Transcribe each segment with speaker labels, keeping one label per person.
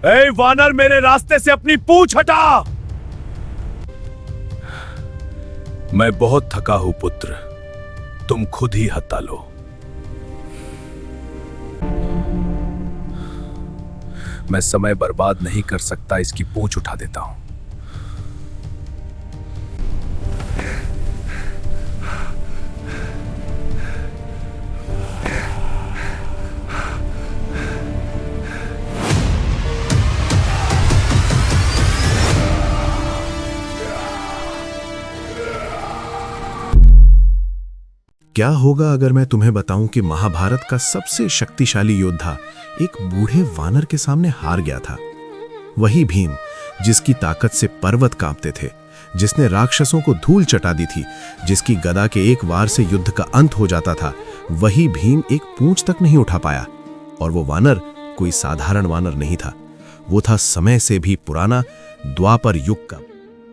Speaker 1: ए वानर, मेरे रास्ते से अपनी पूंछ हटा। मैं बहुत थका हूं पुत्र, तुम खुद ही हत्ता लो। मैं समय बर्बाद नहीं कर सकता, इसकी पूंछ उठा देता हूं।
Speaker 2: क्या होगा अगर मैं तुम्हें बताऊं कि महाभारत का सबसे शक्तिशाली योद्धा एक बूढ़े वानर के सामने हार गया था। वही भीम जिसकी ताकत से पर्वत कांपते थे, जिसने राक्षसों को धूल चटा दी थी, जिसकी गदा के एक वार से युद्ध का अंत हो जाता था, वही भीम एक पूंछ तक नहीं उठा पाया। और वो वानर कोई साधारण वानर नहीं था, वो था समय से भी पुराना द्वापर युग का।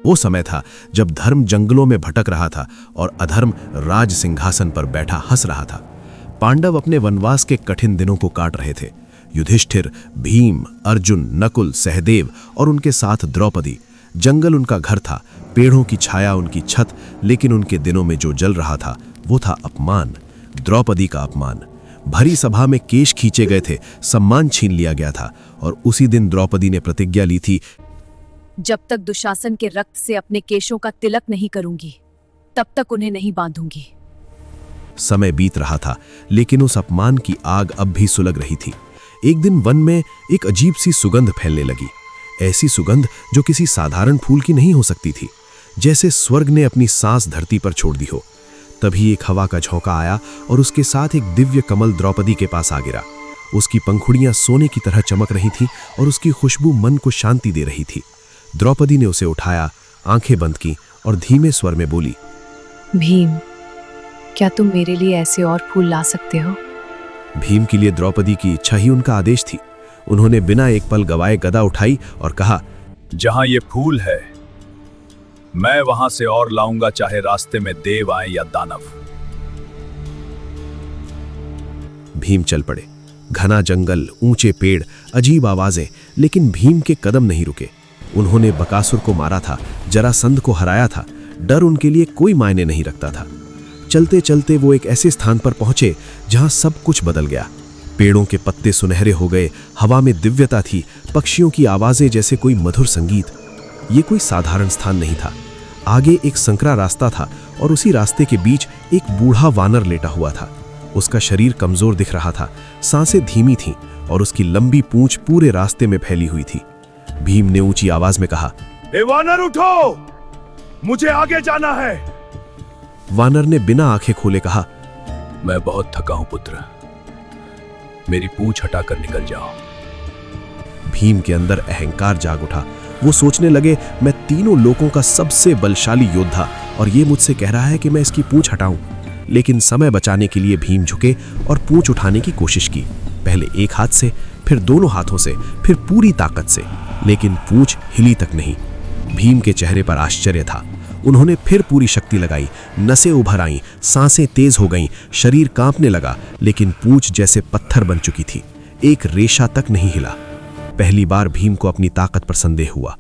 Speaker 2: वो समय था जब धर्म जंगलों में भटक रहा था और अधर्म राज सिंहासन पर बैठा हंस रहा था। पांडव अपने वनवास के कठिन दिनों को काट रहे थे। युधिष्ठिर, भीम, अर्जुन, नकुल, सहदेव और उनके साथ द्रौपदी। जंगल उनका घर था, पेड़ों की छाया उनकी छत, लेकिन उनके दिनों में जो जल रहा था वो था अपमान, द्रौपदी का अपमान। भरी सभा में केश खींचे गए थे, सम्मान छीन लिया गया था। और उसी दिन द्रौपदी ने प्रतिज्ञा ली थी,
Speaker 3: जब तक दुशासन के रक्त से अपने केशों का तिलक नहीं करूंगी, तब तक उन्हें नहीं बांधूंगी।
Speaker 2: समय बीत रहा था, लेकिन उस अपमान की आग अब भी सुलग रही थी। एक दिन वन में एक अजीब सी सुगंध फैलने लगी, ऐसी सुगंध जो किसी साधारण फूल की नहीं हो सकती थी, जैसे स्वर्ग ने अपनी सांस धरती पर छोड़ दी हो। तभी एक हवा का झोंका आया और उसके साथ एक दिव्य कमल द्रौपदी के पास आ गिरा। उसकी पंखुड़ियां सोने की तरह चमक रही थीं और उसकी खुशबू मन को शांति दे रही थी। द्रौपदी ने उसे उठाया, आंखें बंद की और धीमे स्वर में बोली,
Speaker 3: भीम, क्या तुम मेरे लिए ऐसे और फूल ला सकते हो?
Speaker 2: भीम के लिए द्रौपदी की इच्छा ही उनका आदेश थी। उन्होंने बिना एक पल गवाए गदा उठाई और कहा,
Speaker 1: जहां ये फूल है मैं वहां से और लाऊंगा, चाहे रास्ते में देव आए या दानव।
Speaker 2: भीम चल पड़े। घना जंगल, ऊंचे पेड़, अजीब आवाजें, लेकिन भीम के कदम नहीं रुके। उन्होंने बकासुर को मारा था, जरासंध को हराया था, डर उनके लिए कोई मायने नहीं रखता था। चलते चलते वो एक ऐसे स्थान पर पहुंचे जहां सब कुछ बदल गया। पेड़ों के पत्ते सुनहरे हो गए, हवा में दिव्यता थी, पक्षियों की आवाजें जैसे कोई मधुर संगीत। ये कोई साधारण स्थान नहीं था। आगे एक संकरा रास्ता था और उसी रास्ते के बीच एक बूढ़ा वानर लेटा हुआ था। उसका शरीर कमजोर दिख रहा था, सांसें धीमी थीं और उसकी लंबी पूंछ पूरे रास्ते में फैली हुई थी। भीम ने ऊंची आवाज में कहा,
Speaker 1: ए वानर उठो, मुझे आगे जाना है।
Speaker 2: वानर ने बिना आंखें खोले कहा,
Speaker 1: मैं बहुत थका हूं पुत्र, मेरी पूंछ हटाकर निकल जाओ।
Speaker 2: भीम के अंदर अहंकार जाग उठा। वो सोचने लगे, मैं तीनों लोकों का सबसे बलशाली योद्धा और ये मुझसे कह रहा है कि मैं इसकी पूंछ हटाऊं। लेकिन समय बचाने के लिए भीम झुके और पूंछ उठाने की कोशिश की, पहले एक हाथ से, फिर दोनों हाथों से, फिर पूरी ताकत से, लेकिन पूंछ हिली तक नहीं। भीम के चेहरे पर आश्चर्य था। उन्होंने फिर पूरी शक्ति लगाई, नसें उभर आईं, सांसें तेज हो गईं, शरीर कांपने लगा, लेकिन पूंछ जैसे पत्थर बन चुकी थी, एक रेशा तक नहीं हिला। पहली बार भीम को अपनी ताकत पर संदेह हुआ।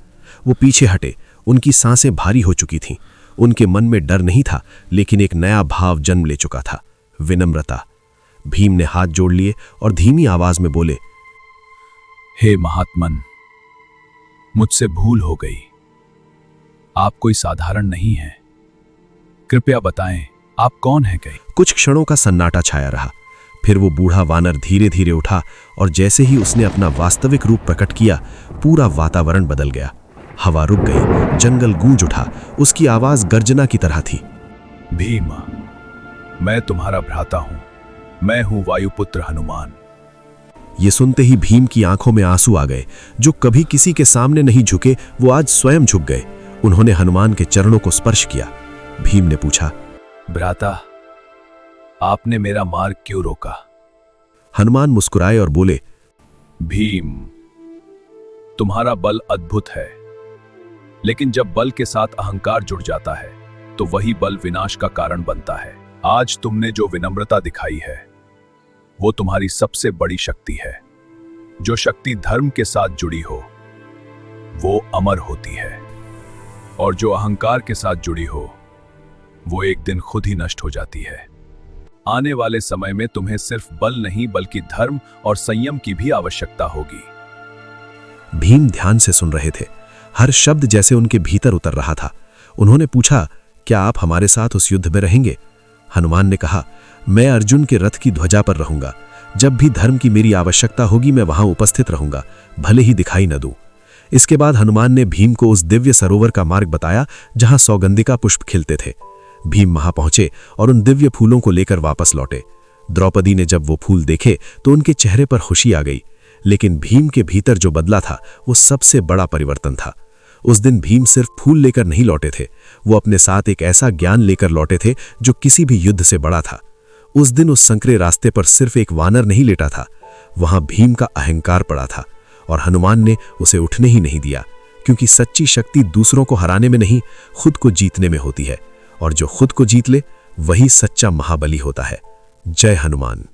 Speaker 2: वो पीछे हटे, उनकी सांसें भारी हो चुकी थीं। उनके मन में डर नहीं था, लेकिन एक नया भाव जन्म ले चुका था, विनम्रता। भीम ने हाथ जोड़ लिए और धीमी आवाज में बोले,
Speaker 1: हे महात्मन, मुझसे भूल हो गई। आप कोई साधारण नहीं हैं। कृपया बताएं, आप कौन हैं? गए
Speaker 2: कुछ क्षणों का सन्नाटा छाया रहा। फिर वो बूढ़ा वानर धीरे धीरे उठा और जैसे ही उसने अपना वास्तविक रूप प्रकट किया, पूरा वातावरण बदल गया। हवा रुक गई, जंगल गूंज उठा, उसकी आवाज गर्जना की तरह थी।
Speaker 1: भीम, मैं तुम्हारा भ्राता हूं, मैं हूं वायुपुत्र हनुमान।
Speaker 2: ये सुनते ही भीम की आंखों में आंसू आ गए। जो कभी किसी के सामने नहीं झुके, वो आज स्वयं झुक गए। उन्होंने हनुमान के चरणों को स्पर्श किया। भीम ने पूछा,
Speaker 1: भ्राता, आपने मेरा मार्ग क्यों रोका?
Speaker 2: हनुमान मुस्कुराए और बोले,
Speaker 1: भीम, तुम्हारा बल अद्भुत है, लेकिन जब बल के साथ अहंकार जुड़ जाता है तो वही बल विनाश का कारण बनता है। आज तुमने जो विनम्रता दिखाई है वो तुम्हारी सबसे बड़ी शक्ति है। जो शक्ति धर्म के साथ जुड़ी हो वो अमर होती है, और जो अहंकार के साथ जुड़ी हो वो एक दिन खुद ही नष्ट हो जाती है। आने वाले समय में तुम्हें सिर्फ बल नहीं बल्कि धर्म और संयम की भी आवश्यकता होगी।
Speaker 2: भीम ध्यान से सुन रहे थे, हर शब्द जैसे उनके भीतर उतर रहा था। उन्होंने पूछा, क्या आप हमारे साथ उस युद्ध में रहेंगे? हनुमान ने कहा, मैं अर्जुन के रथ की ध्वजा पर रहूंगा। जब भी धर्म की मेरी आवश्यकता होगी मैं वहां उपस्थित रहूंगा, भले ही दिखाई न दूं। इसके बाद हनुमान ने भीम को उस दिव्य सरोवर का मार्ग बताया जहां सौगंधिका पुष्प खिलते थे। भीम वहां पहुंचे और उन दिव्य फूलों को लेकर वापस लौटे। द्रौपदी ने जब वो फूल देखे तो उनके चेहरे पर खुशी आ गई, लेकिन भीम के भीतर जो बदला था वो सबसे बड़ा परिवर्तन था। उस दिन भीम सिर्फ फूल लेकर नहीं लौटे थे, वो अपने साथ एक ऐसा ज्ञान लेकर लौटे थे जो किसी भी युद्ध से बड़ा था। उस दिन उस संकरे रास्ते पर सिर्फ एक वानर नहीं लेटा था, वहां भीम का अहंकार पड़ा था, और हनुमान ने उसे उठने ही नहीं दिया, क्योंकि सच्ची शक्ति दूसरों को हराने में नहीं, खुद को जीतने में होती है, और जो खुद को जीत ले वही सच्चा महाबली होता है। जय हनुमान।